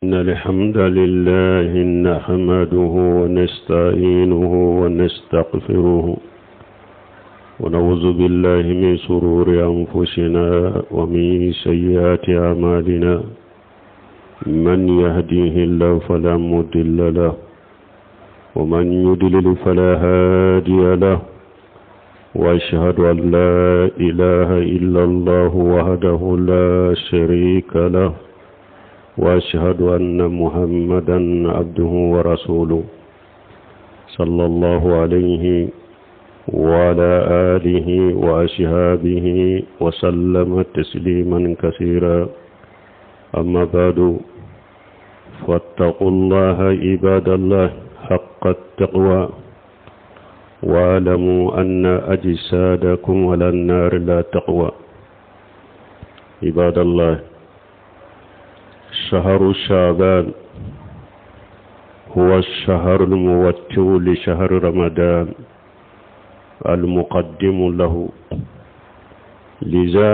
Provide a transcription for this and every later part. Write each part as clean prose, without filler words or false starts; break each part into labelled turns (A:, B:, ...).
A: إن الحمد لله نحمده ونستعينه ونستغفره ونعوذ بالله من شرور أنفسنا ومن سيئات أعمالنا من يهديه الله فلا مضل له ومن يضلل فلا هادي له وأشهد أن لا إله إلا الله وحده لا شريك له وأشهد أن محمدا عبده ورسوله صلى الله عليه وعلى آله وأصحابه وسلم تسليما كثيرا. أما بعد فاتقوا الله عباد الله حق التقوى واعلموا أن أجسادكم على النار لا تقوى. عباد الله، شهر شعبان هو الشهر الموتر لشهر رمضان المقدم له، لذا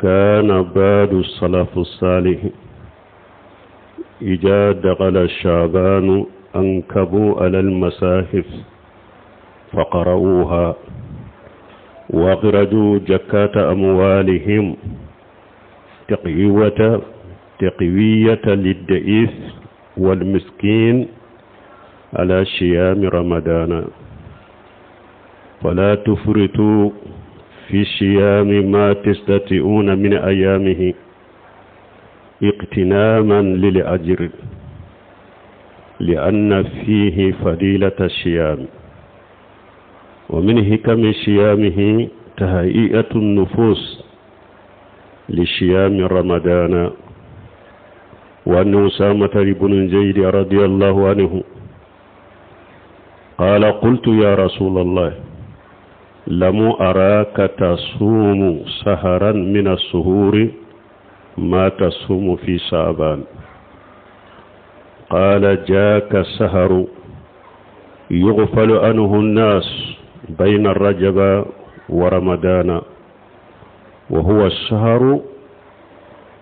A: كان بعض السلف الصالح إذا دخل شعبان أنكبوا على المصاحف فقرؤوها وأخرجوا زكاة أموالهم تقوية للضعيف والمسكين على صيام رمضان، فلا تفرطوا في صيام ما تستطيعون من أيامه اغتناما للأجر، لأن فيه فضيلة الصيام. ومن حكم صيامه تهيئة النفوس لصيام رمضان. وأن أسامة بن زيد رضي الله عنه قال: قلت يا رسول الله، لم أراك تصوم سهرا من السهور ما تصوم في شعبان. قال: جاك سهر يغفل عنه الناس بين الرجب ورمضان، وهو الشهر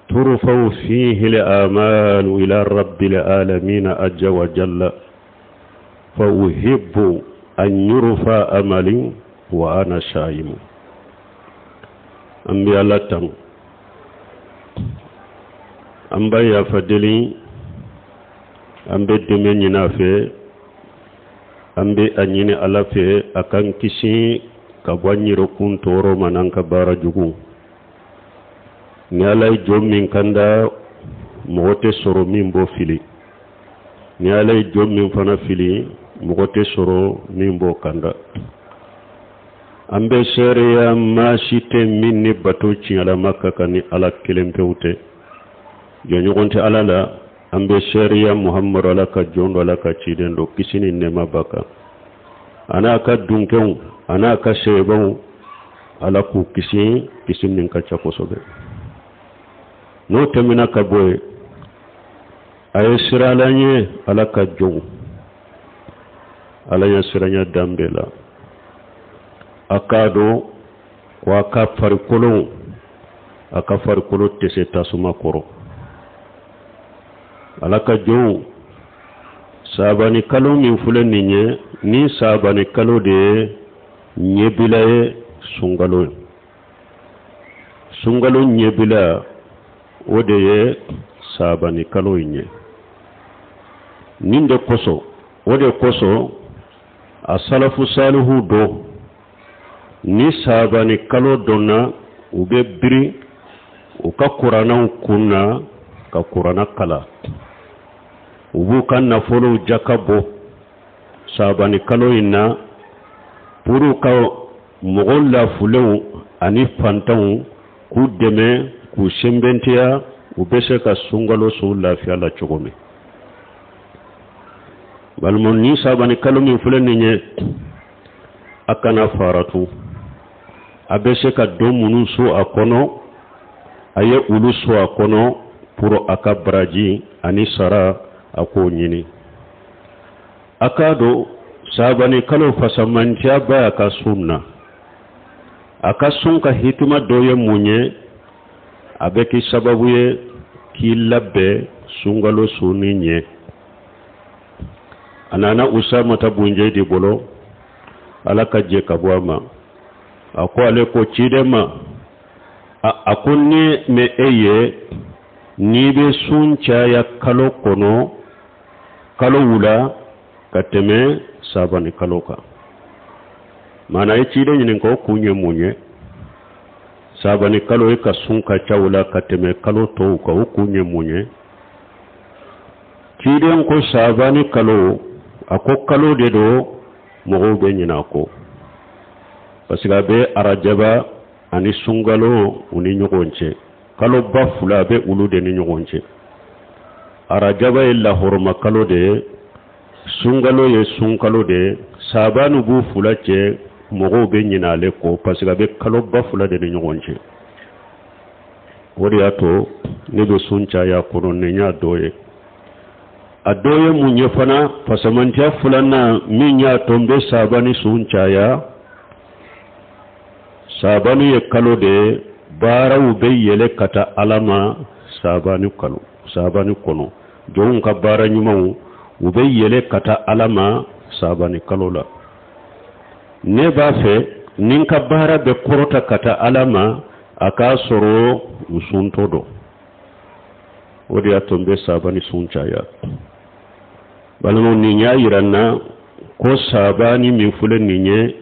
A: ترفع فيه الآمال إلى رب العالمين عز وجل، فأحب أن يرفع أملي وأنا شايم. أنبياء الله أنبياء فدلي أنبياء دمين نافع أنبياء أنيني ألافع أكان كسي كبواني ركون تورو منان كبارا جوكو نيالاي جوم من كندا موتي سورو من بو فيلي، نيالاي جوم من فنا فيلي موتي سورو من بو كندا. ambe sheria mashite minni batuci ala makka kani ala kelempewte jonyogonte alala ambe sheria muhammad ala ka jondo ala ka ciden do kisini nema baka ana ka dunkew ana ka shebon ala ku kisin nin ka chakosobe no temina ka boy ay siralanye ala ka jow ala ya siranya dambela akado wa ka farikolo aka farikolo tese tasuma koro alaka jo sabani kalo min fulen ninye ni sabani kalo de nyebilaye sungalo nyebila odeye sabani kalo nye ninde koso ode koso asalafu salihu do ni sabani kalo donna ube biri uka kurana kunna ka kurana kala ubu kan nafolo jakabo sabani kalo inna puru ka mogolla fulew ani fantaw ku deme ku shembentiya ubese ka sungalo so lafiya la chogome balmon ni sabani kalo min fuleni nye akana faratu abese ka domunu so akono aye ulu so akono puro akabraji ani sara ako nyini akado sabani kalo fasamantia ba ka sunna akasunka hituma doye munye abeki sababu ye ki labbe sungalo suni nye anana Usama tabunje di bolo alaka je kabwama ako ale ko chidema akunni me eye nibe suncha ya kalo kono kalo wula kateme sabani kaloka mana ye chide nyinen ko kunye munye sabani kalo ka sunka chawla kateme kalo to ko kunye munye chide ko sabani kalo ako kalo de do mogo be nyina ko pasiga be arajaba ani sungalo uni nyogonche kalo bafula be ulude ni nyogonche arajaba illa horma kalo de sungalo ye sungalo de sabanu bu fulache mogo be nyina le ko pasiga be kalo bafula de ni nyogonche wori ato ne do suncha ya kono ne nya doye adoye munye fana pasamantia fulana minya tombe sabani suncha ya sabani ye kalo de bara ube yele kata alama sabani kalo sabani kono jon ka bara nyuma ube yele kata alama sabani kalo la ne ba fe ninka bara be korota kata alama aka soro usunto do odi atombe sabani suncha ya balamo ninya yiranna ko sabani min fule ninye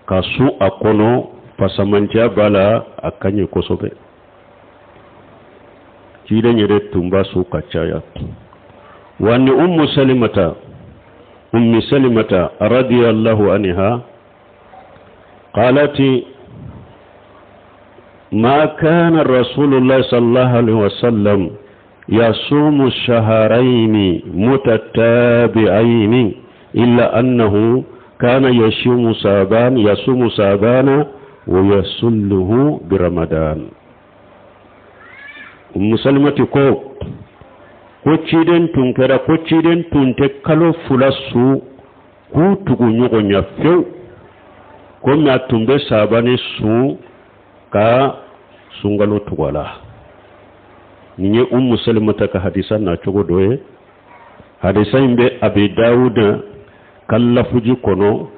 A: kasu akono pasamantia bala akanye kosobe kide nyere tumba su kachaya wani ummu salimata radiyallahu anha qalati ma kana rasulullah sallallahu alaihi wasallam يصوم الشهرين متتابعين إلا أنه كان يصوم سابان ويصله برمضان مسلمتي ko ciden tun kera ko ciden tun te kalo fulasu ku tugu nyogo nya few ko na tumbe sabane su ka sungalo tugala niye salimata ka hadisa na chogo doye hadisa imbe abi Dawud kallafuji kono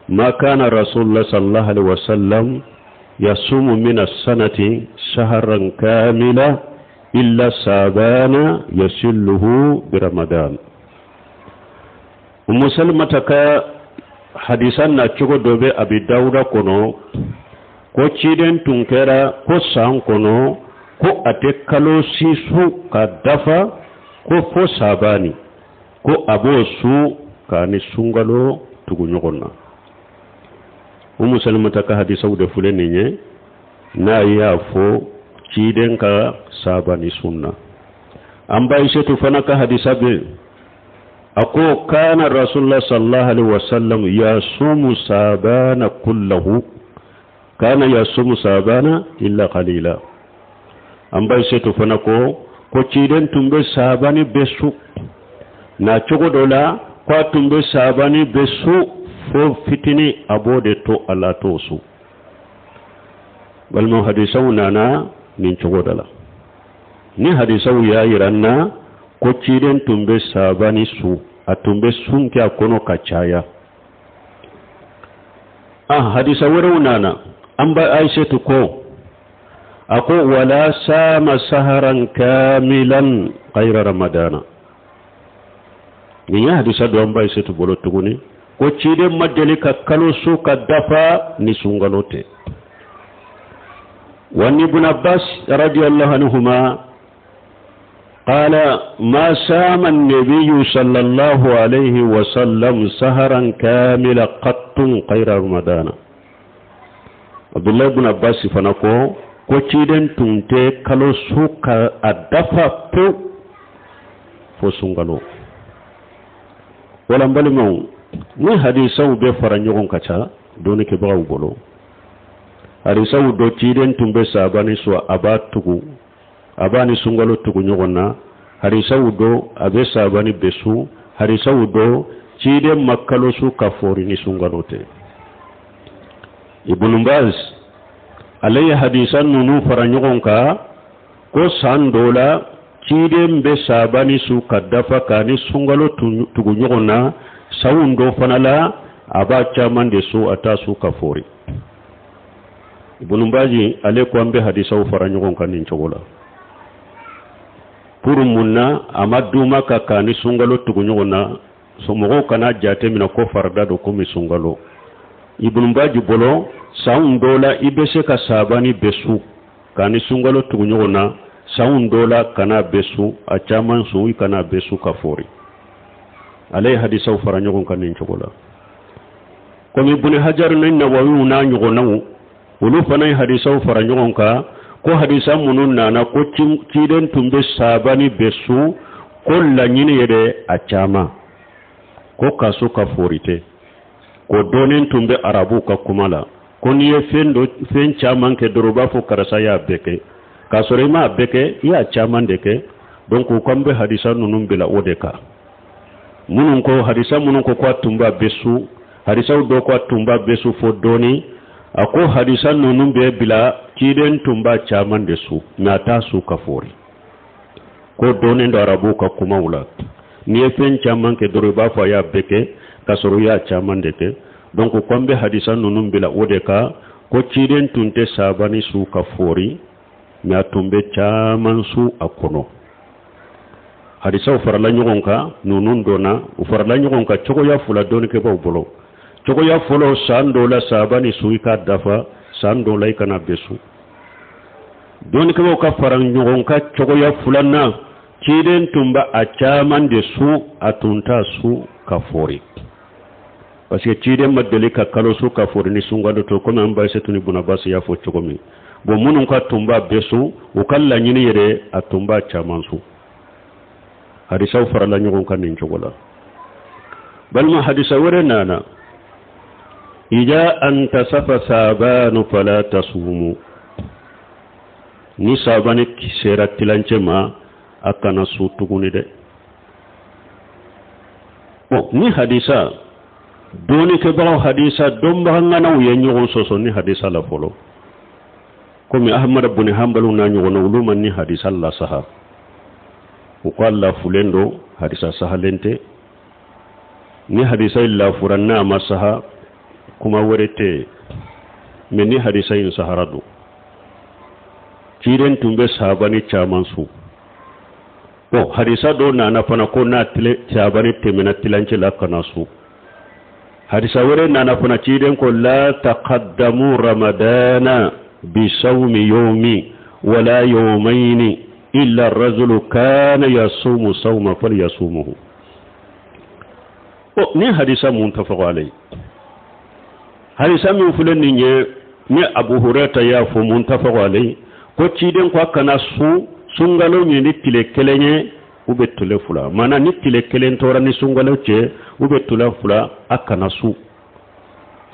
A: ma kana rasulullah sallallahu alaihi wasallam yasumu min as-sanati shahran kamila illa sabana yasilluhu bi ramadan salimata ka hadisa na chogo dobe abi Dawud kono ko ciden tunkera ko san kono ko ate kalo sisu ka dafa ko fo sabani ko abo su ka ni sungalo tugu nyogonna salimata ka hadisa wude fuleni nye na ya fo ciden ka sabani sunna amba isetu fana ka hadisa be ako kana rasulullah sallallahu alaihi wasallam yasumu sabana kullahu kana yasumu sabana illa qalila ambay setu fana ko ciden tumbe sabani besu na chogo dola ko tumbe sabani besu fo fitini abode to ala to su wal mo hadisaw nana nin chogo dala ni hadisaw ya iranna ko ciden tumbe sabani su atumbe sunke akono kachaya hadisaw nana amba aisha ko ako wala sama saharan kamilan ghayra ramadana ni hadisa do amba setu bolo tuguni ko cide majjali ka kalo su ka dafa ni sungalote wani ibn Abbas radiyallahu anhuma qala ma sama an-nabiy sallallahu alayhi wa sallam saharan kamila qattun ghayra ramadana Abdullah ibn Abbas fanako ko ciden tunte kalo suka adafa po fo sungalo wala mbali maw ni hadisa ube faranyogon kacha doni ke bawo bolo hadisa do ciden tumbe sabani so abatugu abani sungalo tugu nyogona hadisa do abe sabani besu hadisa do ciden makalo suka fori ni sungalote Ibn Baz alayhi hadisan nunu faranyogon ka ko sandola ciden be sabani su kadafa kani sungalo tugu nyogona sawundo fanala aba chaman de su ata su kafori Ibn Baji ale ko ambe hadisa u fara nyogon kanin chogola puru munna amaduma ka kani sungalo tugu nyogona so mogo kana jate mina ko farda do ko mi sungalo Ibn Baji bolo sawundola ibese ka sabani besu kani sungalo tugu nyogona sawundola kana besu a chaman su kana besu kafori ale hadisa u fara nyogon kanin chogola ko mi Ibn Hajar nan Nawawi na nyogona ulu fanay hadisa fara nyogon ka ko hadisa munun nana ko ciden tumbe sabani besu ko la nyini yede a chama ko kaso ka forite ko donen tumbe arabu ka kumala ko niye fen chaman ke doroba fo karasa ya beke kasore ma beke ya chaman deke donc ko kambe hadisa nunun bila odeka munun ko hadisa munun ko kwa tumba besu hadisa do kwa tumba besu fo doni ako hadisan nunun be bila kiden tumba chaman de su nata su kafori ko donen do arabu ka kuma wula ni fen chaman ke doroba fa ya beke kasoro ya chaman de ke donc kombe hadisan nunun bila odeka ko kiden tunte sabani su kafori na tumbe chaman su akono hadisa farala nyogonka nunun dona farala nyogonka choko ya fula doni ke ba bolo Choko ya folo sandola sabani suika dafa sandola ikana besu doni kabo ka farang nyogonka choko ya fulana kiden tumba achaman de su atunta su kafori parce que kiden madelika kalo su kafori ni sungalo to comme amba setuni buna bas ya fo choko mi bo munun ka tumba besu ukalla nyini yere atumba achaman su hadisa farala nyogonka nin chogola balma hadisa wore nana Ija anta safa sabanu fala tasumu ni sabani kisera tilance ma akana su tuguni de ni hadisa doni ke bawo hadisa domba ngana uye nyogon soso ni hadisa la folo komi Ahmad ibn Hanbal na nyogon uluma ni hadisa la saha ko alla fulendo hadisa sahalente ni hadisa illa furanna masaha kuma werete meni hadisa in saharadu kiren tumbe sabani chaman su hadisa do na fana ko na tile sabani temena tilance la kana su hadisa were na fana kiren ko la taqaddamu ramadana bi sawmi yawmi wala yawmayn illa ar-rajulu kana yasumu sawma falyasumuhu ni hadisa muntafaq alayhi hadisa min fulen ni Abu Hurairah ya fo muntafaq alayhi ko ciden ko kana su sungalo ni tile kelenye ube tule fula mana ni tile kelen tora ni sungalo che ube tule fula akana su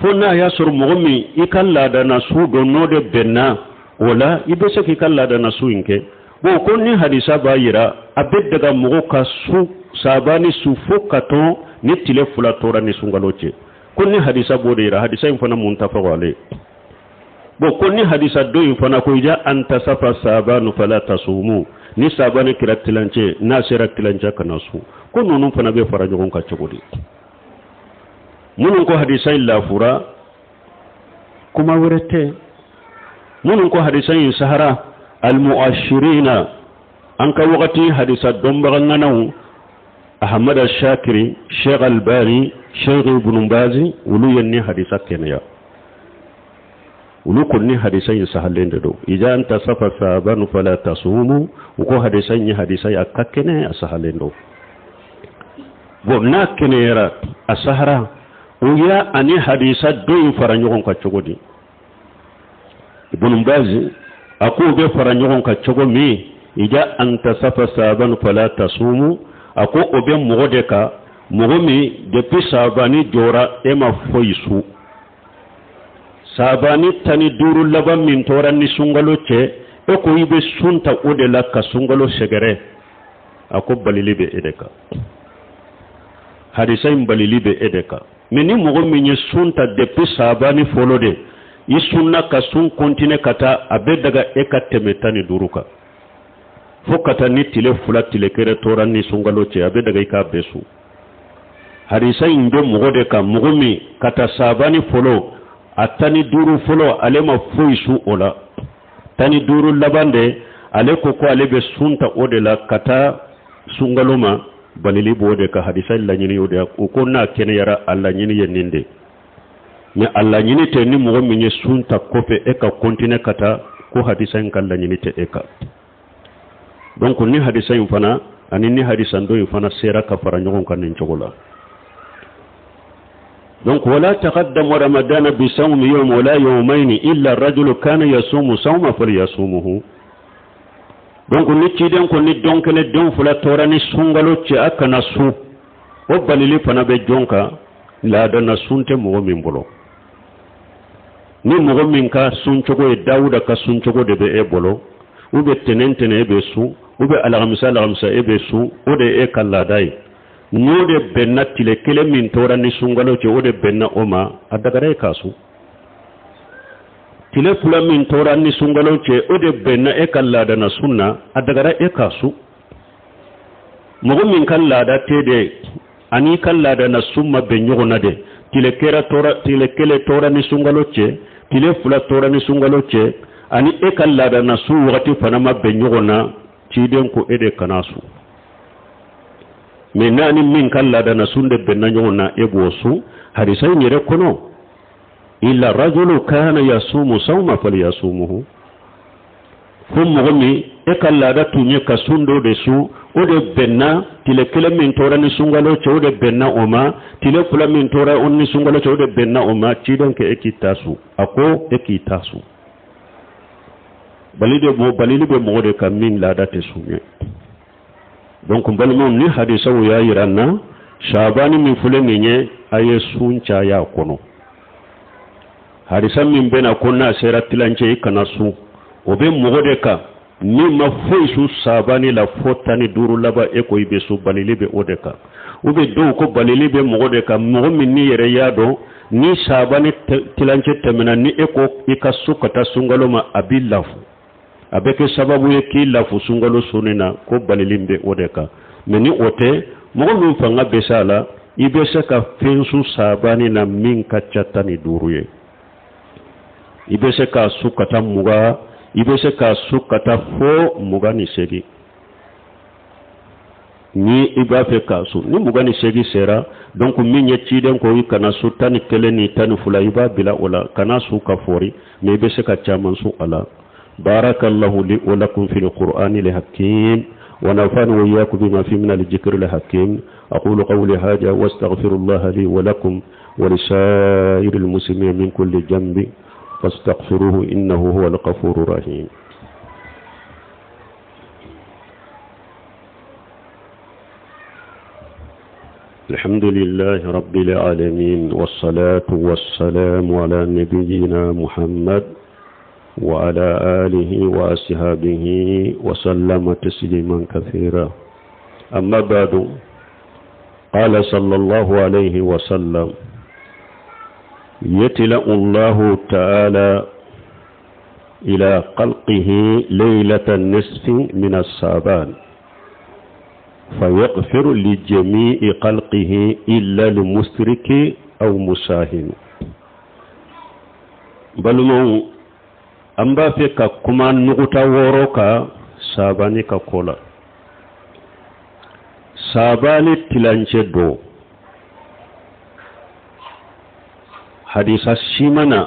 A: fona ya sur momi ikalla da na su do node benna wala ibe se ikalla da na su inke bo ko ni hadisa bayira abed daga mo ka su sabani su fokato ni tile fula tora ni sungalo che kunni hadisa bodira hadisa infana muntafaq alayhi bo kunni hadisa do infana ko ija anta safa sabanu fala tasumu ni sabani kiratilance na siratilance kana su ko nonun fana be fara jogon ka chogodi munun ko hadisa illa fura kuma wurete munun ko hadisa in sahara al muashirina an ka wakati hadisa domba nganaw Ahmad al-Shakiri Sheikh Albani Sheikh Ibn Bazi ulu yanni hadisa kenya ulu kunni hadisa yin sahalende do ija anta safa sabanu fala tasumu uko hadisa yin hadisa ya kakene asahalendo gomna kenera asahara uya ani hadisa do yin faranyon ka chogodi Ibn Bazi ako be faranyon ka chogomi ija anta safa sabanu fala tasumu ako obe mogodeka mogomi depuis sabani jora ema foisu sabani tani duru laban min toran ni sungalo che eko ibe sunta odela ka sungalo segere ako balilibe edeka hadisa balilibe edeka meni mogomi nye sunta depuis sabani folode isunna ka sun kontine kata abe daga eka temetani duruka fokata ni tile fula tile kere toran ni sungalo ce abe daga ka besu hadisa inde mugode ka mugumi kata sabani folo atani duru folo alema fuisu ola tani duru labande ale ko ale be sunta odela kata sungaloma balili bode ka hadisa la nyini ode ko na kene yara alla nyini yeninde ni alla nyini te ni mugumi ni sunta kope e ka kontine kata ko hadisa en la nyini te eka donc ni hadisa fana ani ni hadisa ndo fana sera ka fara nyogon kan en chogola donc wala taqaddam ramadan bi sawm yawm wala yawmayn illa ar-rajulu kana yasumu sawma falyasumuhu donc ni ciden ko ni donkene don fula torani sungalo ci akana su o balili fana be jonka la dana sunte mo min bolo ni mo min ka suncogo e dawuda ka suncogo de be e bolo ube tenentene be su ube alagamisa e be su ode e kala dai node benna tile kele min torani sungalo ci ode benna oma adagare kasu tile fula min torani sungalo ci ode benna e kala dana sunna adagare e kasu mo min kala da tede ani kala dana summa be nyogona de tile kele torani sungalo ci tile fula torani sungalo ci ani e kala dana su wakati fanama be nyogona ciden ko ede kanasu mais nani min kala dana sunde benna nyogona e bosu hadisa nyere kono illa rajulu kana yasumu sawma falyasumuhu fum momi e kala da tunye kasundo de su ode benna tile kele min torani sungalo ce ode benna oma tile fula min tora onni sungalo ce ode benna oma ciden ke ekitasu ako ekitasu balili be mogode kam min la date sunye donc balmon ni hadisa wo ya yiranna shabani min fule ninye aye suncha ya kono hadisa min bena konna sera tilance kana su obe mogode ka ni mafoi su sabani la fotani duru laba eko ibe su balili be odeka ube do ko balili be mogode ka mo min ni yere yado ni sabani tilance temena ni eko ikasu kata sungaloma abillafu abeke sababu ye ki lafu sungalo sunina ko balilimbe odeka meni ote mo min fanga besala ibese ka fensu sabani na min kachatani duruye ibese ka sukata muga ibese ka sukata fo muga ni segi ni ibafe ka su ni muga ni segi sera donc min ye ciden ko ikana su tani kele ni tani fula iba bila ola kana su ka fori me ibese ka chaman su ala بارك الله لي ولكم في القرآن الحكيم ونفعني وإياكم بما فيه من الذكر الحكيم أقول قولي هذا واستغفر الله لي ولكم ولسائر المسلمين من كل جنب فاستغفروه إنه هو الغفور الرحيم الحمد لله رب العالمين والصلاة والسلام على نبينا محمد وعلى آله وأصحابه وسلم تسليما كثيرا أما بعد قال صلى الله عليه وسلم يتلأ الله تعالى إلى خلقه ليلة النصف من الشعبان فيغفر لجميع خلقه إلا لمشرك أو مساهم بل amba fe ka kuma nuguta woro ka sabani ka kola sabani tilance do hadisa simana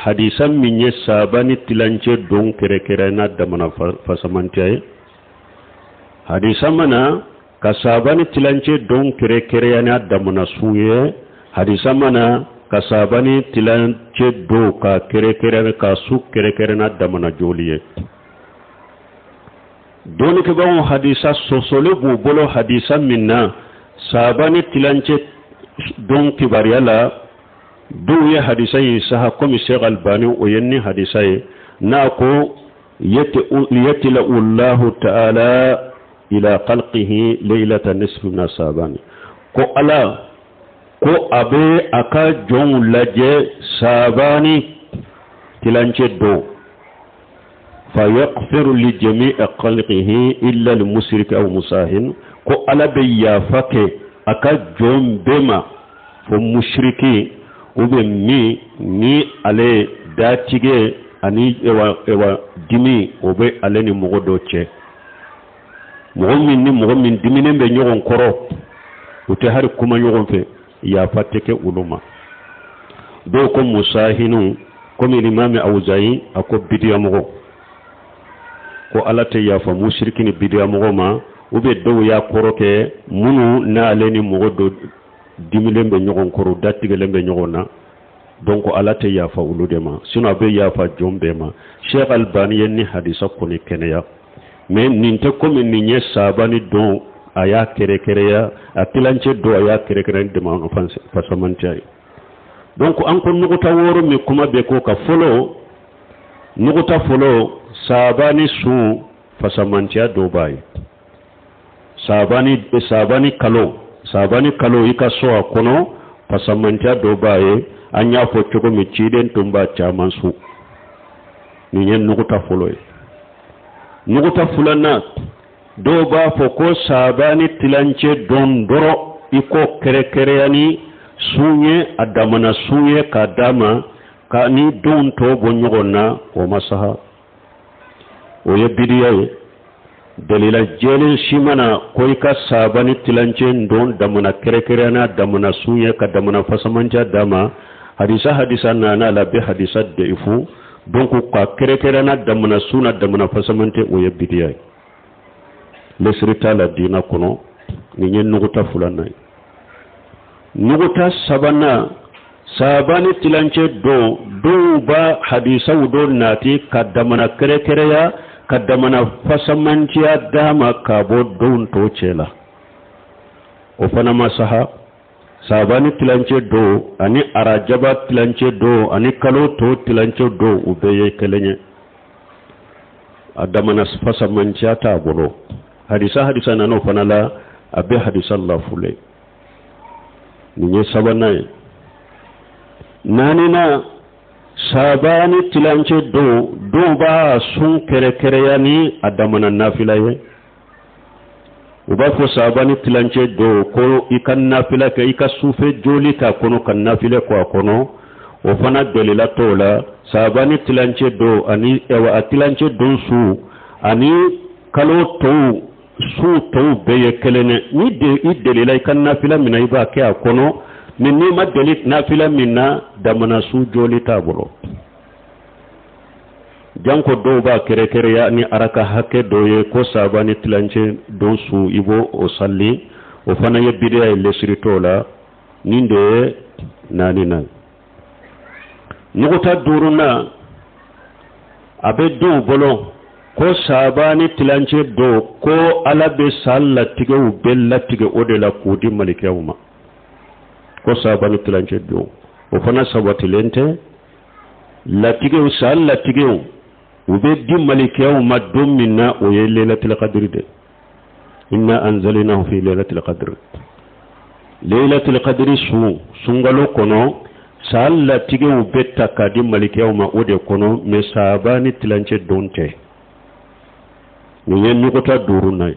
A: hadisan minye sabani tilance don kere na da mana fasamantiyaye hadisa mana ka sabani tilance don kere na da mana suye hadisa mana kasabani tilance do ka kere ka su kere na damana joliye doni ke bawo hadisa sosole bu bolo hadisa minna sabani tilance don kibariyala do ye hadisa yi saha komi Sheikh Albani o yenni hadisa yi na ko yatila Allah ta'ala ila khalqihi laylatan nisfi min sabani ko ala ko abe aka jon laje sabani tilance do فيغفر لجميع خلقه إلا المشرك أو مساهن كو ألا بيافك أكا جون بما فمشركي وبمي ني علي داتيجي أني إوا دمي وبي ألني مغدوتي مغمين دمين بنيون كرو وتهاري كما يغن في يافتك ولما دوكم مساهنو كم الإمام أوزاي أكو بديا مغو ko alate ya fa mushrikini bidiya mogo ma ube do ya koroke munu na aleni mogo do dimilembe nyogon koro dattigelembe nyogona donc alate ya fa ulude ma sino be ya fa jombe ma Sheikh Albani yenni hadisa koni keneya mais ninte comme ni nye sabani don aya kere ya atilanche do aya kere de ma no fasamantay donc an ko nuguta woro mi kuma be ko ka folo nuguta folo sabani su fasamantiya do bayi sabani kalo ika so akono fasamantiya do bayi anya fo chogo mi chiden tumba chaman su ni nyen nuguta folo nuguta fulana do ba fo ko sabani tilanche don doro iko kere yani suye adamana suye kadama ka ni don to bonyogona o masaha oye bidiyaye dalila jeli shimana koy ka sabani tilanche don damana kere na damana suye ka damana fasamanja dama hadisa na la be hadisa deifu donc ka kere na damana suna damana fasamante oye bidiyaye lesrita la dina kono ni nyen nuguta fulana nuguta sabani tilanche do ba hadisa wudo nati ka damana kere ya kadamana fasamantiya dama kabo don to chela o fana masaha sabani tilanche do ani arajaba tilanche do ani kalo to tilanche do ubeye kelenye adamana fasamantiya ta bolo hadisa nano fana la abe hadisa Allah fule ninye sabana nanina sabani tilanche do ba sun kere yani adamana nafila ye uba fo sabani tilanche do ko ikan nafila ke ika sufe joli ka kono kan nafila ko kono o fana delila tola sabani tilanche do ani ewa tilanche don su ani kalo to su to beye kelene ni de delila ikan nafila mina iba ke kono min ni madelit nafila minna damana su joli tabolo janko do ba kere ya ni araka hakke doye ko sabani tilanche don su ibo o salli o fana ye bidiya lesritola ninde nanina nuguta duruna abe do bolo ko sabani tilanche do ko alabe salla tige u bella tige odela kudi malikewuma ko sabani tilanche do o fana sabati lente latige u sal latige u ube di malikiyaw madum minna o ye laylatul qadr de inna anzalnahu fi laylatul qadr sungalo kono sal latige u betta kadi malikiyaw ma ode kono me sabani tilanche donte ni yen nuko duruna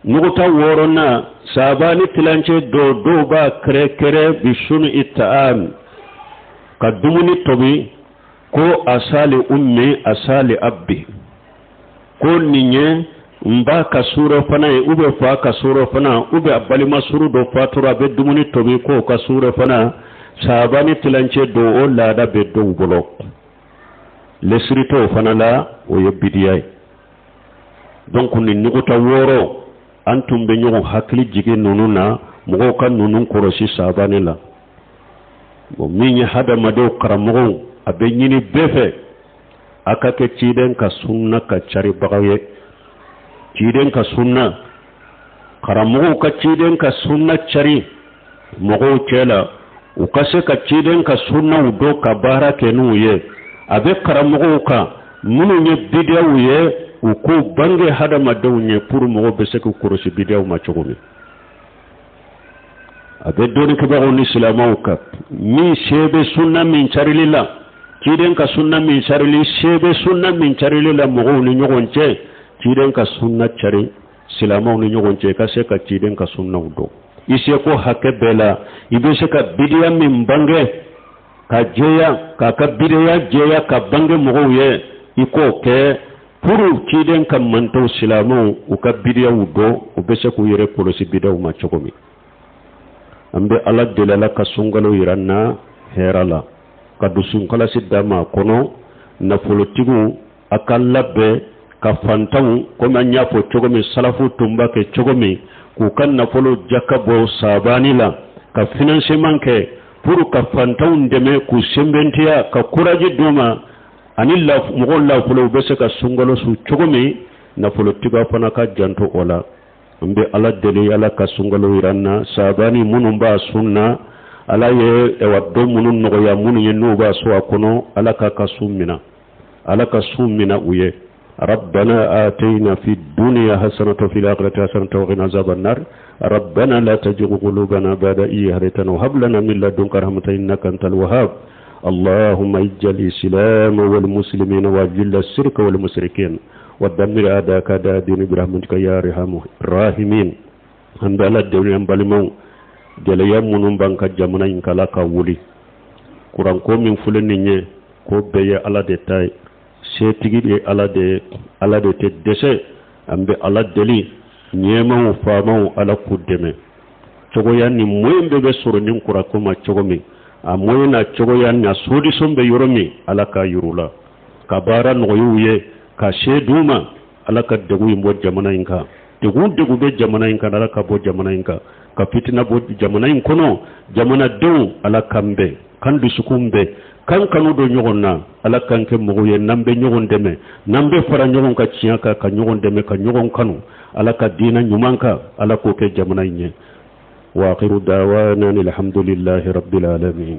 A: nuguta worona sabani tilanche do ba kere bishunu it'am kadumuni tobi ko asali ummi asali abbi ko ninye mba kasuro fana ube fa kasuro fana ube abali masuru do fatura be dumuni tobi ko kasuro fana sabani tilanche do o lada be do bolo lesrito fana la o yebidiyai donc ni nuguta woro antum be nyogo hakli jige nununa mugo kan nunun korosi sabane la bo minye hada mado karamogo abe nyini befe akake ciden ka sunna ka cari bagaye ciden ka sunna karamogo ka ciden ka sunna cari mogo cela ukase ka ciden ka sunna udo ka bara kenuye abe karamogo ka munu nye bidiya uko bange hada madawunye pour mo be se ko korosi bidiyaw ma chogomi abe doni ke bago ni islamaw ka mi shebe sunna min charilila ciden ka sunna min charili sebe sunna min charili la mogo ni nyogonche ciden ka sunna chari silamaw ni nyogonche ka se ka ciden ka sunna do ise ko hakke bela ibe se ka bidiya min bange ka jeya ka bidiya jeya ka bange mogo ye iko ke puru ciden ka manto silamaw u ka bidiya do u be se ku yere polosi bidaw ma chogomi ambe ala delala ka sungalo iranna herala ka dusun kala sidama kono na politigu akallabe ka fantamu ko manya fo chogomi salafu tumba ke chogomi ku kan na folo jakabo sabanila ka financement ke pour ka fantamu ndeme ku sembentiya ka kuraji duma anilla mugolla folo bese ka sungalo su chogomi na politigu fana ka janto ola mbe ala deli ala ka sungalo iranna sabani munumba sunna ala ye ewaddo munun no ya munu ye nuba so akono ala ka kasumina uye ربنا آتينا في الدنيا حسنة وفي الآخرة حسنة وقنا عذاب النار ربنا لا تزغ قلوبنا بعد إذ هديتنا وهب لنا من لدنك رحمة إنك أنت الوهاب اللهم اجعل الإسلام والمسلمين وأذل الشرك والمشركين ودمر أعداءك أعداء الدين برحمتك يا أرحم الراحمين الحمد لله الدنيا بالمو جليا منum banka jamana in kala ka wuli kuran ko min fulenni ko beye ala de tay setigi de ala de te dese ambe ala deli nyema fama ala kudeme cogo yanni moyembe be soro nin kura ko ma cogo mi a moyena cogo yanni a sodi sombe yoromi ala ka yurula kabara no yuye ka sheduma ala ka degu imbo jamana inka degu be jamana inka ala ka bo jamana inka ka fitina bo jamana in kono jamana dew ala kambe kandu sukumbe kan kanu do nyogonna ala kanke mogo ye nambe nyogon deme nambe fara nyogon ka ciaka ka nyogon deme ka nyogon kanu ala ka dina nyumanka ala ko ke jamana nye wa akhiru dawana alhamdulillahi rabbil alamin